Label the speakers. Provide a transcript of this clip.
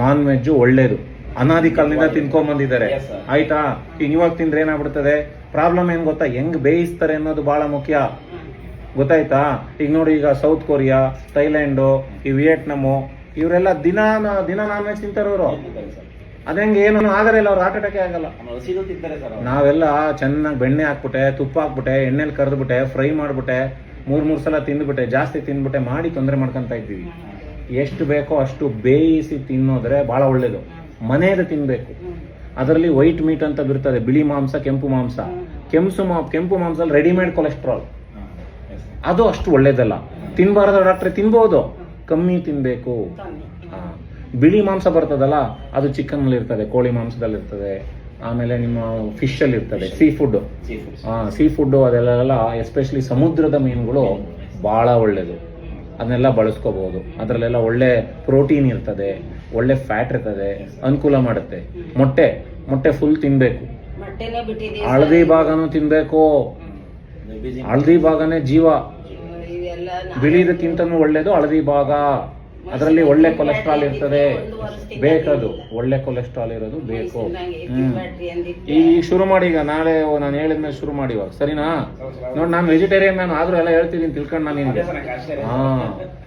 Speaker 1: Non veg ಒಳ್ಳೇದು, ಅನಾದಿ ಕಾಲದಿಂದ ತಿನ್ಕೊಂಡ್ ಬಂದಿದ್ದಾರೆ.
Speaker 2: Yes, sir.
Speaker 1: ಆಯ್ತಾ? ಈಗ ಇವಾಗ ತಿಂದ್ರೆ ಏನಾಗ್ಬಿಡ್ತದೆ, ಪ್ರಾಬ್ಲಮ್ ಏನ್ ಗೊತ್ತಾ, ಹೆಂಗ್ ಬೇಯಿಸ್ತಾರೆ ಅನ್ನೋದು ಬಹಳ ಮುಖ್ಯ. ಗೊತ್ತಾಯ್ತಾ? ಈಗ ನೋಡಿ, ಈಗ ಸೌತ್ ಕೊರಿಯಾ, ಥೈಲ್ಯಾಂಡು, ಈ ವಿಯೆಟ್ನಾಮು, ಇವರೆಲ್ಲ ದಿನ ನಾನ್ ವೆಜ್ ತಿಂತಾರೆ ಅವರು. ಅದಂಗೆ ಏನು ಆಗಲ್ಲ, ಅವ್ರು ಹಾರ್ಟ್ ಅಟ್ಯಾಕ್ ಆಗಲ್ಲ.
Speaker 2: ಹಸಿದು ತಿಂತಾರೆ ಸರ್.
Speaker 1: ನಾವೆಲ್ಲ ಚೆನ್ನಾಗಿ ಬೆಣ್ಣೆ ಹಾಕ್ಬಿಟ್ಟೆ, ತುಪ್ಪ ಹಾಕ್ಬಿಟ್ಟೆ, ಎಣ್ಣೆಲಿ ಕರೆದ್ಬಿಟ್ಟೆ, ಫ್ರೈ ಮಾಡ್ಬಿಟ್ಟೆ, ಮೂರ್ ಸಲ ತಿಂದ್ಬಿಟ್ಟೆ, ಜಾಸ್ತಿ ತಿಂದ್ಬಿಟ್ಟೆ ಮಾಡಿ ತೊಂದರೆ ಮಾಡ್ಕೊಂತ ಇದ್ದೀವಿ. ಎಷ್ಟು ಬೇಕೋ ಅಷ್ಟು ಬೇಯಿಸಿ ತಿನ್ನೋದ್ರೆ ಬಹಳ ಒಳ್ಳೇದು. ಮನೆಯದು ತಿನ್ಬೇಕು. ಅದರಲ್ಲಿ ವೈಟ್ ಮೀಟ್ ಅಂತ ಬರ್ತದೆ, ಬಿಳಿ ಮಾಂಸ, ಕೆಂಪು ಮಾಂಸ. ಕೆಂಪು ಮಾಂಸದಲ್ಲಿ ರೆಡಿಮೇಡ್ ಕೊಲೆಸ್ಟ್ರಾಲ್, ಅದು ಅಷ್ಟು ಒಳ್ಳೇದಲ್ಲ. ತಿನ್ಬಾರ್ದು ಡಾಕ್ಟ್ರೆ, ತಿನ್ಬೋದು, ಕಮ್ಮಿ ತಿನ್ಬೇಕು. ಬಿಳಿ ಮಾಂಸ ಬರ್ತದಲ್ಲ, ಅದು ಚಿಕನ್ ಅಲ್ಲಿ ಇರ್ತದೆ, ಕೋಳಿ ಮಾಂಸದಲ್ಲಿ ಇರ್ತದೆ, ಆಮೇಲೆ ನಿಮ್ಮ ಫಿಶ್ ಅಲ್ಲಿ ಇರ್ತದೆ, ಸೀ ಫುಡ್ ಅದೆಲ್ಲ ಎಸ್ಪೆಷಲಿ ಸಮುದ್ರದ ಮೀನುಗಳು ಬಹಳ ಒಳ್ಳೇದು. ಅದನ್ನೆಲ್ಲ ಬಳಸ್ಕೋಬಹುದು. ಅದರಲ್ಲೆಲ್ಲ ಒಳ್ಳೆ ಪ್ರೋಟೀನ್ ಇರ್ತದೆ, ಒಳ್ಳೆ ಫ್ಯಾಟ್ ಇರ್ತದೆ, ಅನುಕೂಲ ಮಾಡುತ್ತೆ. ಮೊಟ್ಟೆ ಫುಲ್ ತಿನ್ಬೇಕು. ಹಳದಿ ಭಾಗನೂ ತಿನ್ಬೇಕು. ಹಳದಿ ಭಾಗನೇ ಜೀವ. ಬಿಳಿದಕ್ಕಿಂತನೂ ಒಳ್ಳೇದು ಹಳದಿ ಭಾಗ. ಅದರಲ್ಲಿ ಒಳ್ಳೆ ಕೊಲೆಸ್ಟ್ರಾಲ್ ಇರ್ತದೆ, ಬೇಕದು. ಒಳ್ಳೆ ಕೊಲೆಸ್ಟ್ರಾಲ್ ಇರೋದು ಬೇಕು. ಈಗ ಶುರು ಮಾಡಿ, ಈಗ ನಾಳೆ ನಾನು ಹೇಳಿದ್ಮೇಲೆ ಶುರು ಮಾಡಿ ಇವಾಗ, ಸರಿನಾ? ನೋಡಿ, ನಾನು ವೆಜಿಟೇರಿಯನ್, ನಾನು ಆದ್ರೂ ಎಲ್ಲ ಹೇಳ್ತಿದ್ದೀನಿ, ತಿಳ್ಕೊಂಡು ನಾನು ನಿನ್ಗೆ.